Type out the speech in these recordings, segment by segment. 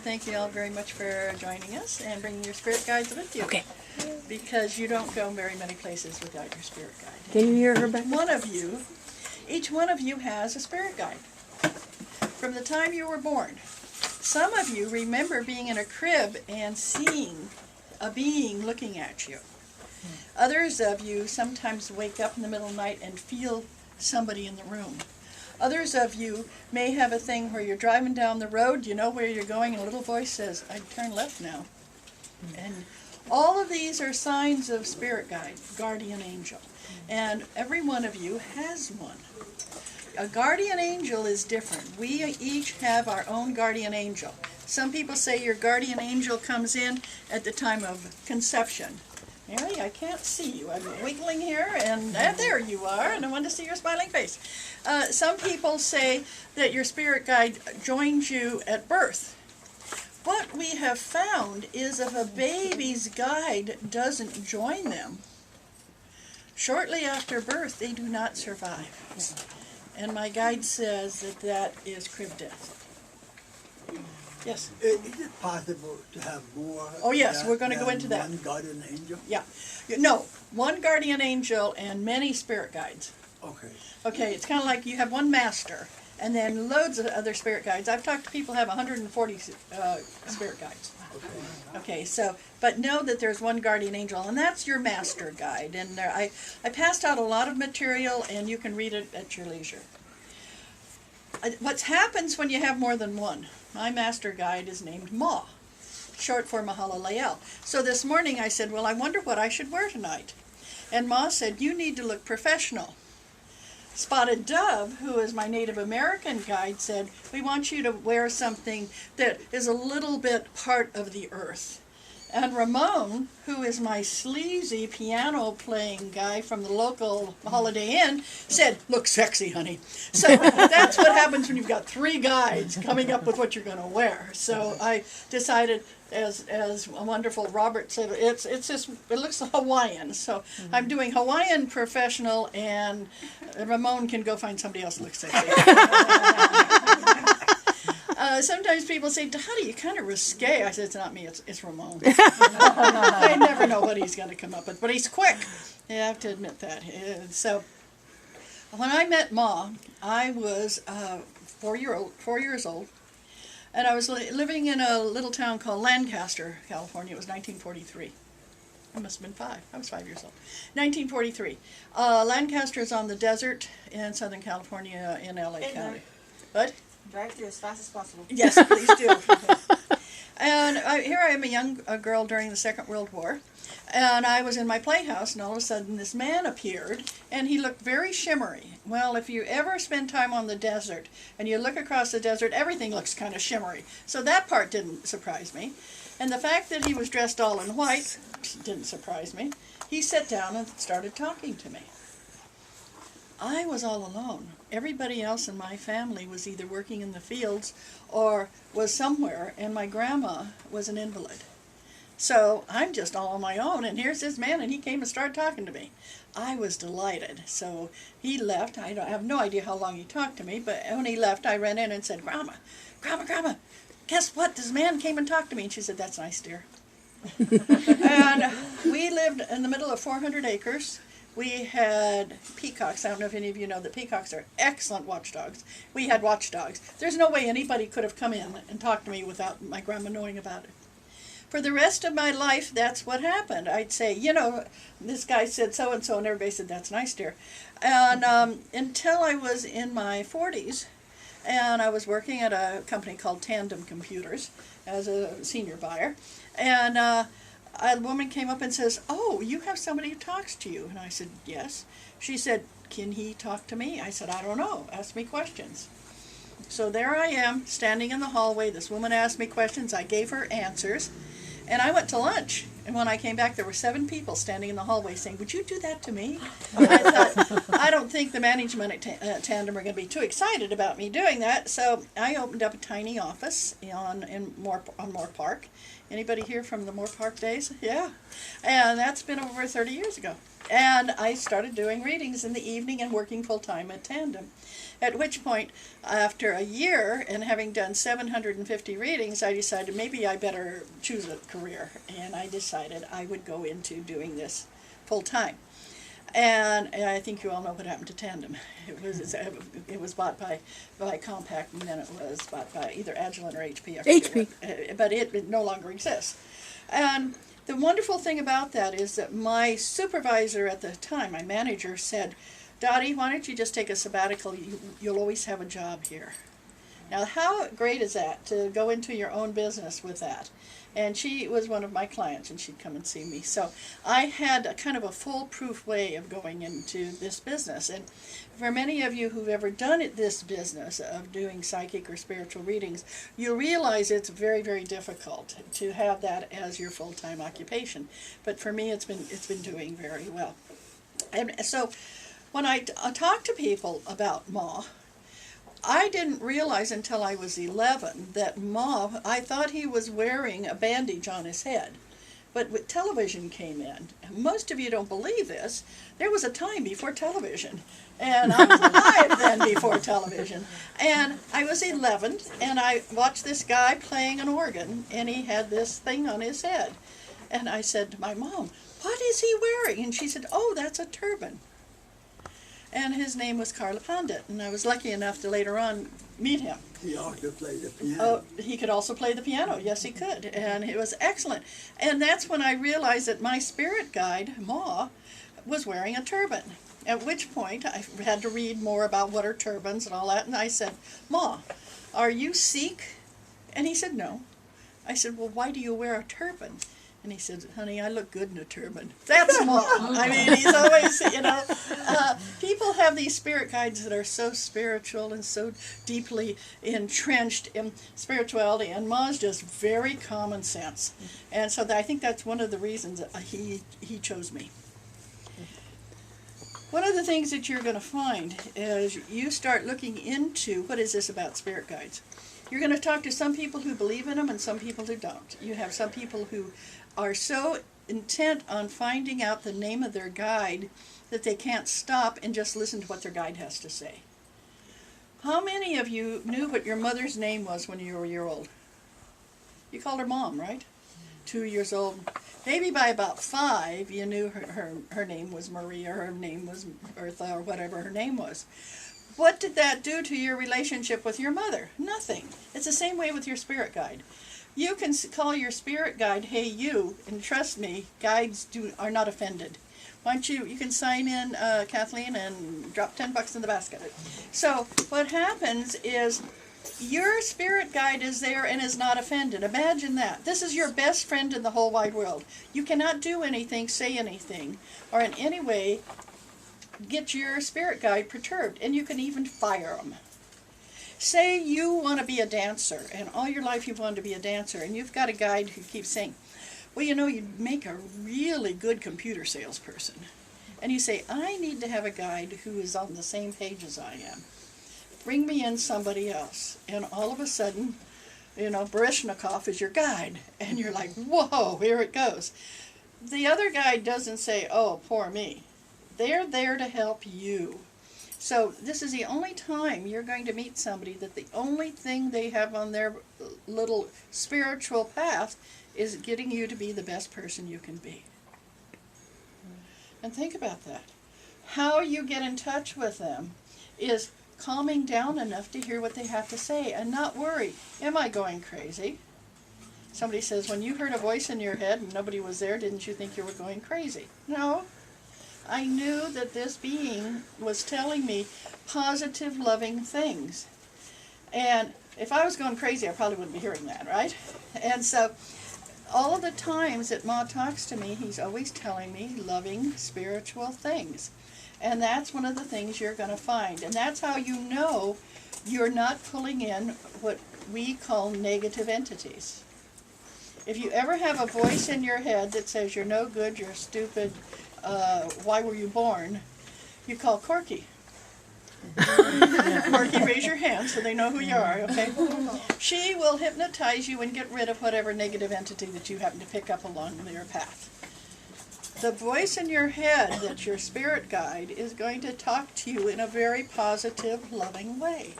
thank you all very much for joining us and bringing your spirit guides with you. Okay. Because you don't go very many places without your spirit guide. Can you hear her back? Each one of you has a spirit guide. From the time you were born. Some of you remember being in a crib and seeing a being looking at you. Others of you sometimes wake up in the middle of the night and feel somebody in the room. Others of you may have a thing where you're driving down the road, you know where you're going, and a little voice says, "I'd turn left now." And all of these are signs of spirit guide, guardian angel. And every one of you has one. A guardian angel is different. We each have our own guardian angel. Some people say your guardian angel comes in at the time of conception. Mary, I can't see you. I'm wiggling here, and there you are, and I want to see your smiling face. Some people say that your spirit guide joins you at birth. What we have found is if a baby's guide doesn't join them, shortly after birth, they do not survive. And my guide says that that is crib death. Yes? Is it possible to have more? Oh, yes, we're going to go into that. One guardian angel? Yeah. No, one guardian angel and many spirit guides. Okay. Okay, it's kind of like you have one master and then loads of other spirit guides. I've talked to people who have 140 spirit guides. Okay, so, but know that there's one guardian angel, and that's your master guide. And there, I passed out a lot of material, and you can read it at your leisure. What happens when you have more than one? My master guide is named Ma, short for Mahalaleel. So this morning I said, well, I wonder what I should wear tonight. And Ma said, you need to look professional. Spotted Dove, who is my Native American guide, said, we want you to wear something that is a little bit part of the earth. And Ramon, who is my sleazy piano-playing guy from the local Holiday Inn, said, look sexy, honey. So that's what happens when you've got three guides coming up with what you're going to wear. So I decided, as a wonderful Robert said, it looks Hawaiian. So I'm doing Hawaiian professional, and Ramon can go find somebody else that looks sexy. Sometimes people say, Dottie, you're kind of risque. I said, it's not me, it's Ramon. I never know what he's going to come up with, but he's quick. You have to admit that. So when I met Ma, I was 4 years old, and I was living in a little town called Lancaster, California. It was 1943. I must have been 5. I was 5 years old. 1943. Lancaster is on the desert in Southern California in LA County. What? Drive through as fast as possible. Yes, please do. And here I am, a young girl during the Second World War, and I was in my playhouse, and all of a sudden this man appeared, and he looked very shimmery. Well, if you ever spend time on the desert, and you look across the desert, everything looks kind of shimmery. So that part didn't surprise me. And the fact that he was dressed all in white didn't surprise me. He sat down and started talking to me. I was all alone. Everybody else in my family was either working in the fields or was somewhere, and my grandma was an invalid. So I'm just all on my own, and here's this man, and he came and started talking to me. I was delighted. So he left. I have no idea how long he talked to me, but when he left, I ran in and said, Grandma, guess what? This man came and talked to me. And she said, that's nice, dear. And we lived in the middle of 400 acres. We had peacocks. I don't know if any of you know that peacocks are excellent watchdogs. We had watchdogs. There's no way anybody could have come in and talked to me without my grandma knowing about it. For the rest of my life, that's what happened. I'd say, you know, this guy said so-and-so, and everybody said, that's nice, dear. And until I was in my 40s, and I was working at a company called Tandem Computers as a senior buyer, and a woman came up and says, oh, you have somebody who talks to you. And I said, yes. She said, can he talk to me? I said, I don't know. Ask me questions. So there I am, standing in the hallway. This woman asked me questions. I gave her answers. And I went to lunch. And when I came back, there were 7 people standing in the hallway saying, would you do that to me? I thought, I don't think the management at Tandem are going to be too excited about me doing that. So I opened up a tiny office on Moore Park. Anybody here from the Moore Park days? Yeah. And that's been over 30 years ago. And I started doing readings in the evening and working full-time at Tandem. At which point, after a year and having done 750 readings, I decided maybe I better choose a career. And I decided I would go into doing this full time. And I think you all know what happened to Tandem. It was bought by Compaq, and then it was bought by either Agilent or HP. HP. But it no longer exists. And the wonderful thing about that is that my supervisor at the time, my manager, said, Dottie, why don't you just take a sabbatical? You'll always have a job here. Now, how great is that, to go into your own business with that? And she was one of my clients, and she'd come and see me. So I had a kind of a foolproof way of going into this business. And for many of you who've ever done this business of doing psychic or spiritual readings, you realize it's very, very difficult to have that as your full-time occupation. But for me, it's been doing very well. And so when I talk to people about Ma, I didn't realize until I was 11 that Ma, I thought he was wearing a bandage on his head. But when television came in, most of you don't believe this, there was a time before television. And I was alive then before television. And I was 11, and I watched this guy playing an organ, and he had this thing on his head. And I said to my mom, what is he wearing? And she said, oh, that's a turban. And his name was Carla Pandit, and I was lucky enough to later on meet him. He also played the piano. Oh, he could also play the piano. Yes, he could, and it was excellent. And that's when I realized that my spirit guide, Ma, was wearing a turban. At which point I had to read more about what are turbans and all that, and I said, Ma, are you Sikh? And he said, no. I said, well, why do you wear a turban? And he said, honey, I look good in a turban. That's Ma. I mean, he's always, people have these spirit guides that are so spiritual and so deeply entrenched in spirituality, and Ma's just very common sense. And so I think that's one of the reasons that he chose me. One of the things that you're going to find as you start looking into what is this about spirit guides. You're going to talk to some people who believe in them and some people who don't. You have some people who are so intent on finding out the name of their guide that they can't stop and just listen to what their guide has to say. How many of you knew what your mother's name was when you were a year old? You called her Mom, right? 2 years old. Maybe by about 5, you knew her name was Marie, or her name was Bertha, or whatever her name was. What did that do to your relationship with your mother? Nothing. It's the same way with your spirit guide. You can call your spirit guide, hey you, and trust me, guides are not offended. Why don't you can sign in, Kathleen, and drop $10 in the basket. So what happens is your spirit guide is there and is not offended. Imagine that. This is your best friend in the whole wide world. You cannot do anything, say anything, or in any way get your spirit guide perturbed, and you can even fire them. Say you want to be a dancer, and all your life you've wanted to be a dancer, and you've got a guide who keeps saying, well, you'd make a really good computer salesperson. And you say, I need to have a guide who is on the same page as I am. Bring me in somebody else. And all of a sudden, Baryshnikov is your guide. And you're like, whoa, here it goes. The other guide doesn't say, oh, poor me. They're there to help you. So this is the only time you're going to meet somebody that the only thing they have on their little spiritual path is getting you to be the best person you can be. And think about that. How you get in touch with them is calming down enough to hear what they have to say and not worry, am I going crazy? Somebody says, when you heard a voice in your head and nobody was there, didn't you think you were going crazy? No. I knew that this being was telling me positive, loving things. And if I was going crazy, I probably wouldn't be hearing that, right? And so all of the times that Ma talks to me, he's always telling me loving, spiritual things. And that's one of the things you're going to find. And that's how you know you're not pulling in what we call negative entities. If you ever have a voice in your head that says you're no good, you're stupid, why were you born, you call Corky. Corky, raise your hand so they know who you are, okay? She will hypnotize you and get rid of whatever negative entity that you happen to pick up along your path. The voice in your head that's your spirit guide is going to talk to you in a very positive, loving way.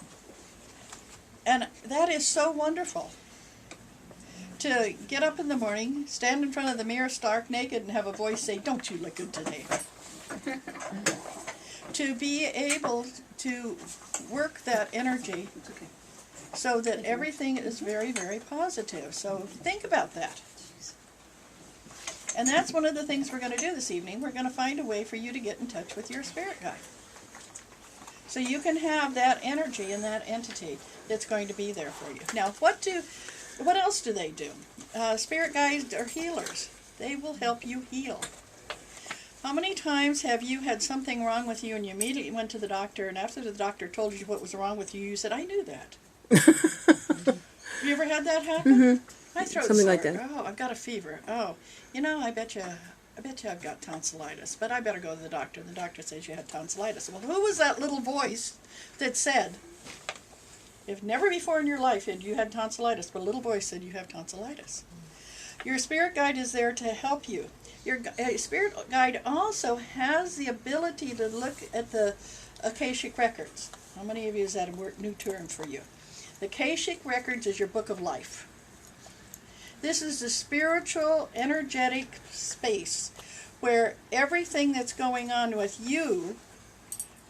And that is so wonderful. To get up in the morning, stand in front of the mirror stark naked and have a voice say, "Don't you look good today?" To be able to work that energy so that everything is very, very positive. So think about that. And that's one of the things we're going to do this evening. We're going to find a way for you to get in touch with your spirit guide. So you can have that energy and that entity that's going to be there for you. Now, what else do they do? Spirit guides are healers. They will help you heal. How many times have you had something wrong with you and you immediately went to the doctor, and after the doctor told you what was wrong with you, you said, "I knew that." Have you ever had that happen? Mm-hmm. My throat's Something sore. like that. Oh, I've got a fever. Oh, I bet you I've got tonsillitis, but I better go to the doctor. The doctor says you had tonsillitis. Well, who was that little voice that said, if never before in your life had you had tonsillitis, but a little voice said you have tonsillitis? Your spirit guide is there to help you. Your spirit guide also has the ability to look at the Akashic records. How many of you is that a new term for you? The Akashic records is your book of life. This is the spiritual, energetic space where everything that's going on with you,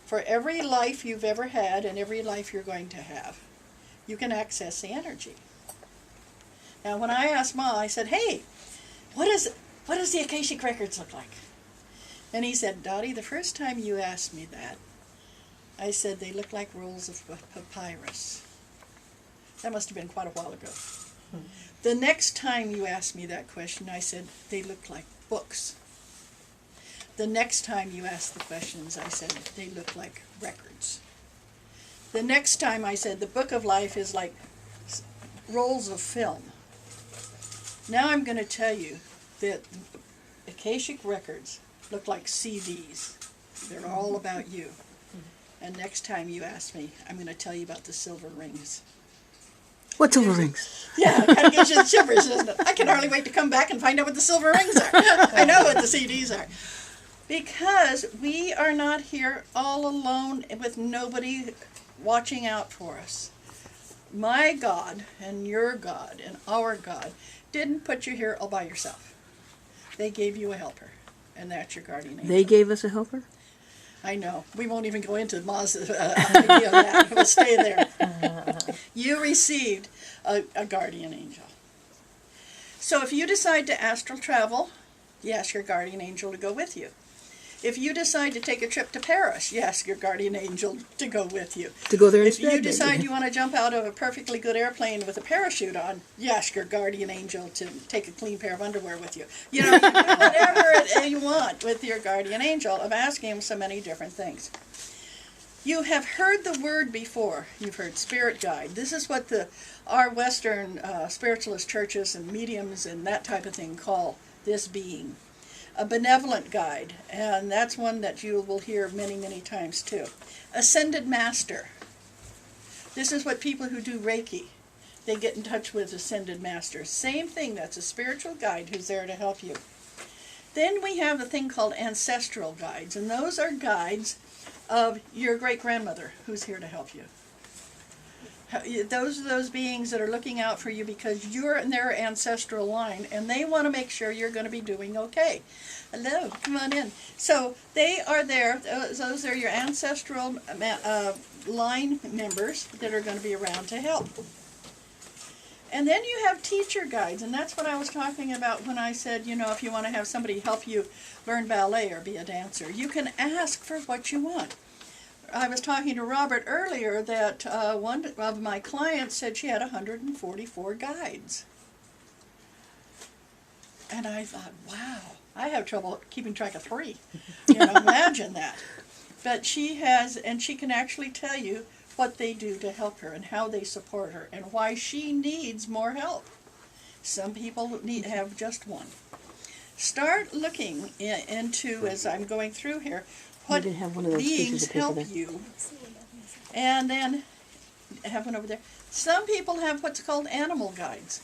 for every life you've ever had and every life you're going to have, you can access the energy. Now, when I asked Ma, I said, "Hey, what does the Akashic records look like?" And he said, "Dottie, the first time you asked me that, I said they look like rolls of papyrus." That must have been quite a while ago. The next time you asked me that question, I said they look like books. The next time you asked the questions, I said they look like records. The next time I said the book of life is like rolls of film. Now I'm going to tell you that Akashic records look like CDs. They're all about you. And next time you ask me, I'm going to tell you about the silver rings. What silver rings? Yeah, it kind of gives you the shivers, doesn't it? I can hardly wait to come back and find out what the silver rings are. I know what the CDs are. Because we are not here all alone with nobody watching out for us. My God and your God and our God didn't put you here all by yourself. They gave you a helper, and that's your guardian angel. They gave us a helper? I know. We won't even go into Ma's idea of that. We'll stay there. You received a guardian angel. So if you decide to astral travel, you ask your guardian angel to go with you. If you decide to take a trip to Paris, you ask your guardian angel to go with you. To go there If instead? you decide you want to jump out of a perfectly good airplane with a parachute on, you ask your guardian angel to take a clean pair of underwear with you. You know, you do whatever you want with your guardian angel of asking him so many different things. You have heard the word before. You've heard spirit guide. This is what our Western spiritualist churches and mediums and that type of thing call this being. A benevolent guide, and that's one that you will hear many, many times too. Ascended master. This is what people who do Reiki, they get in touch with ascended masters. Same thing, that's a spiritual guide who's there to help you. Then we have the thing called ancestral guides, and those are guides of your great-grandmother who's here to help you. Those are those beings that are looking out for you because you're in their ancestral line, and they want to make sure you're going to be doing okay. Hello, come on in. So they are there. Those are your ancestral line members that are going to be around to help. And then you have teacher guides, and that's what I was talking about when I said, if you want to have somebody help you learn ballet or be a dancer, you can ask for what you want. I was talking to Robert earlier that one of my clients said she had 144 guides. And I thought, wow, I have trouble keeping track of 3. Imagine that. But she has, and she can actually tell you what they do to help her and how they support her and why she needs more help. Some people have just one. Start looking into, as I'm going through here, what beings help you. And then, have one over there. Some people have what's called animal guides.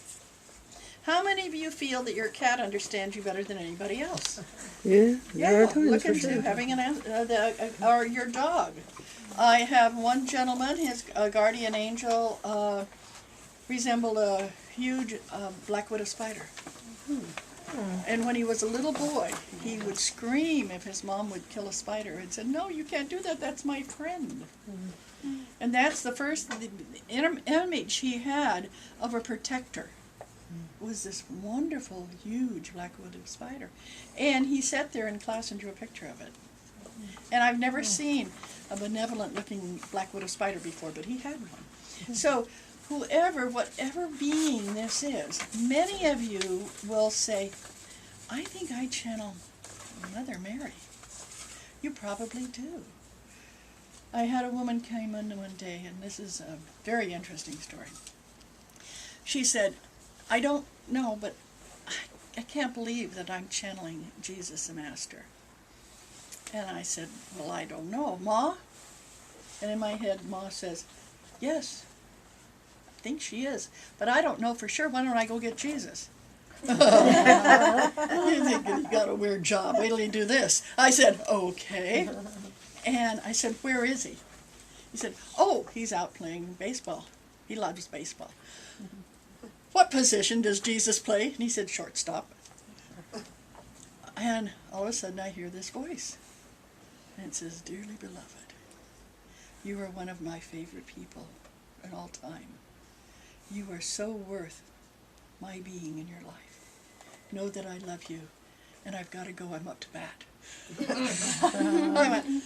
How many of you feel that your cat understands you better than anybody else? Yeah, there are Yeah, times look for at sure. you having or your dog. I have one gentleman, his guardian angel resembled a huge black widow spider. And when he was a little boy, he would scream if his mom would kill a spider and said, "No, you can't do that, that's my friend." And that's the first image he had of a protector, was this wonderful, huge black widow spider. And he sat there in class and drew a picture of it. And I've never seen a benevolent-looking black widow spider before, but he had one. So whatever being this is, many of you will say, "I think I channel Mother Mary." You probably do. I had a woman came in one day, and this is a very interesting story. She said, "I don't know, but I can't believe that I'm channeling Jesus the Master." And I said, "Well, I don't know. Ma?" And in my head, Ma says, "Yes, I think she is, but I don't know for sure. Why don't I go get Jesus?" You think you got a weird job. Wait till you do this. I said, "Okay." And I said, "Where is he?" He said, "Oh, he's out playing baseball. He loves baseball." "What position does Jesus play?" And he said, "Shortstop." And all of a sudden I hear this voice. And it says, "Dearly beloved, you are one of my favorite people in all time. You are so worth my being in your life. Know that I love you, and I've got to go. I'm up to bat." I went,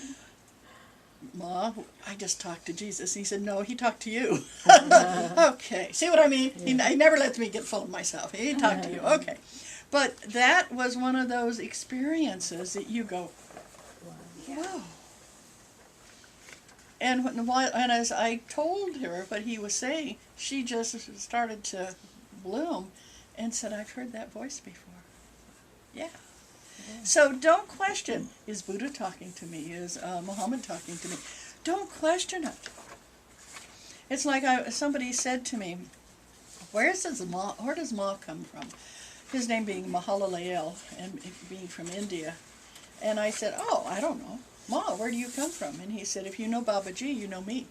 "Ma, I just talked to Jesus." And he said, "No, he talked to you." Okay, see what I mean? He never lets me get full of myself. He talked to you. Okay. But that was one of those experiences that you go, "Whoa." And as I told her what he was saying, she just started to bloom and said, "I've heard that voice before." Yeah. So don't question, is Buddha talking to me? Is Muhammad talking to me? Don't question it. It's like somebody said to me, where does Ma come from? His name being Mahalaleel and being from India. And I said, "Oh, I don't know. Ma, where do you come from?" And he said, "If you know Babaji, you know me."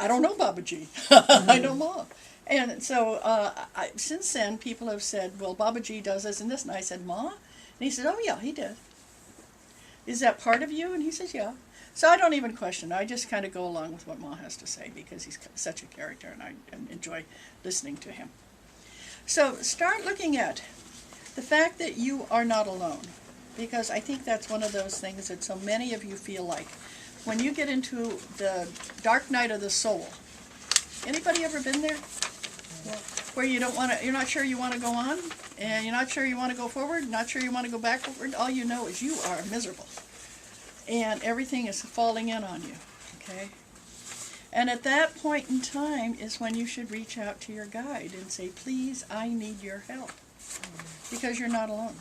I don't know Babaji. I know Ma. And so since then, people have said, "Well, Babaji does this and this." And I said, "Ma?" And he said, "Oh, yeah, he did." "Is that part of you?" And he says, "Yeah." So I don't even question it. I just kind of go along with what Ma has to say because he's such a character and I enjoy listening to him. So start looking at the fact that you are not alone, because I think that's one of those things that so many of you feel like. When you get into the dark night of the soul, anybody ever been there? Where you don't want to, you're not sure you want to go on, and you're not sure you want to go forward, not sure you want to go backward. All you know is you are miserable, and everything is falling in on you. Okay, and at that point in time is when you should reach out to your guide and say, "Please, I need your help," because you're not alone.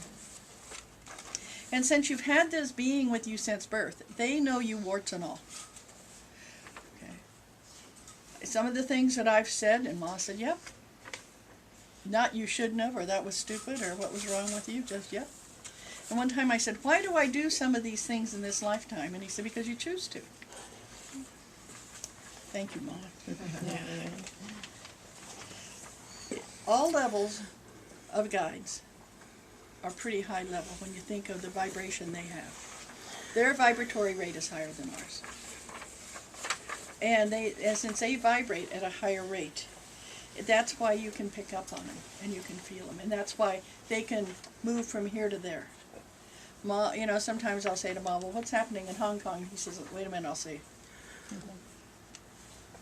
And since you've had this being with you since birth, they know you warts and all. Some of the things that I've said, and Ma said, "Yep." Not "you shouldn't have," or "that was stupid," or "what was wrong with you," just "yep." And one time I said, "Why do I do some of these things in this lifetime?" And he said, "Because you choose to." Thank you, Ma. All levels of guides are pretty high level when you think of the vibration they have. Their vibratory rate is higher than ours. And since they vibrate at a higher rate, that's why you can pick up on them and you can feel them. And that's why they can move from here to there. Ma, sometimes I'll say to Mom, "Well, what's happening in Hong Kong?" He says, "Wait a minute, I'll see."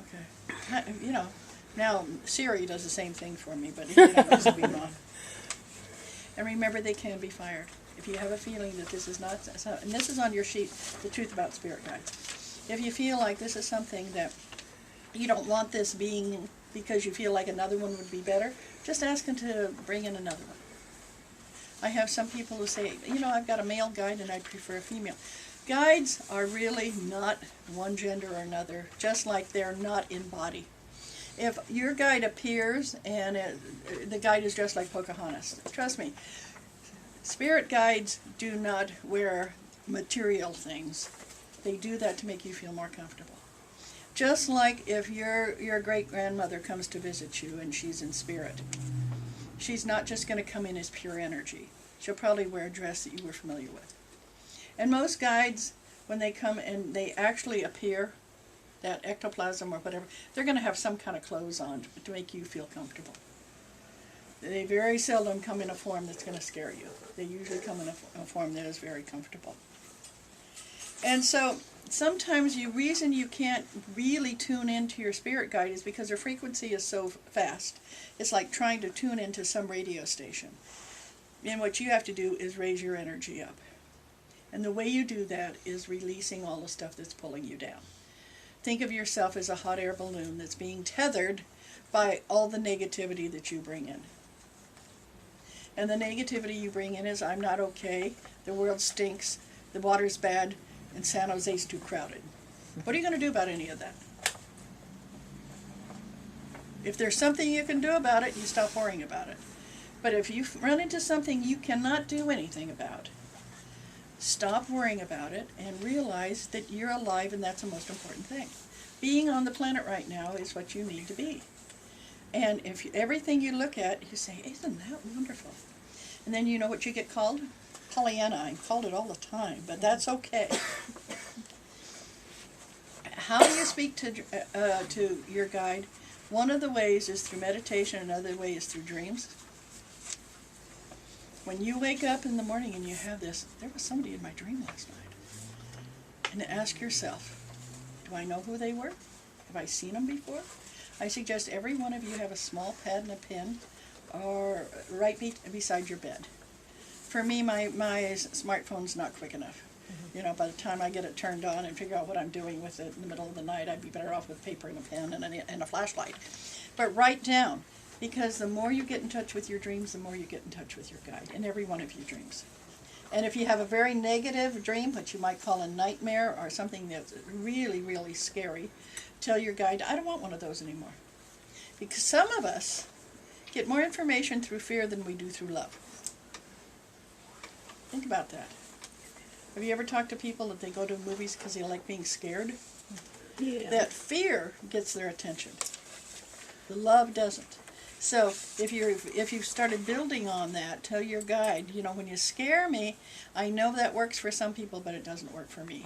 Okay. Now Siri does the same thing for me, but he knows to be Mom. And remember, they can be fired. If you have a feeling that this is not, and this is on your sheet, The Truth About Spirit Guides. If you feel like this is something that you don't want this being because you feel like another one would be better, just ask them to bring in another one. I have some people who say, "I've got a male guide and I prefer a female." Guides are really not one gender or another, just like they're not in body. If your guide appears and the guide is dressed like Pocahontas, trust me, spirit guides do not wear material things. They do that to make you feel more comfortable. Just like if your great-grandmother comes to visit you and she's in spirit, she's not just going to come in as pure energy. She'll probably wear a dress that you were familiar with. And most guides, when they come and they actually appear, that ectoplasm or whatever, they're going to have some kind of clothes on to make you feel comfortable. They very seldom come in a form that's going to scare you. They usually come in a form that is very comfortable. And so sometimes the reason you can't really tune into your spirit guide is because their frequency is so fast. It's like trying to tune into some radio station. And what you have to do is raise your energy up. And the way you do that is releasing all the stuff that's pulling you down. Think of yourself as a hot air balloon that's being tethered by all the negativity that you bring in. And the negativity you bring in is, I'm not okay, the world stinks, the water's bad, and San Jose's too crowded. What are you going to do about any of that? If there's something you can do about it, you stop worrying about it. But if you run into something you cannot do anything about, stop worrying about it and realize that you're alive, and that's the most important thing. Being on the planet right now is what you need to be. And if everything you look at, you say, isn't that wonderful? And then you know what you get called? Pollyanna. I'm called it all the time, but that's okay. How do you speak to your guide? One of the ways is through meditation, another way is through dreams. When you wake up in the morning and you have this, there was somebody in my dream last night. And ask yourself, do I know who they were? Have I seen them before? I suggest every one of you have a small pad and a pen or right beside your bed. For me, my smartphone's not quick enough. You know, by the time I get it turned on and figure out what I'm doing with it in the middle of the night, I'd be better off with paper and a pen and a flashlight. But write down, because the more you get in touch with your dreams, the more you get in touch with your guide, and every one of your dreams. And if you have a very negative dream, what you might call a nightmare or something that's really, really scary, tell your guide, I don't want one of those anymore. Because some of us get more information through fear than we do through love. Think about that. Have you ever talked to people that they go to movies because they like being scared? Yeah. That fear gets their attention. The love doesn't. So if you've started building on that, tell your guide, you know, when you scare me, I know that works for some people, but it doesn't work for me.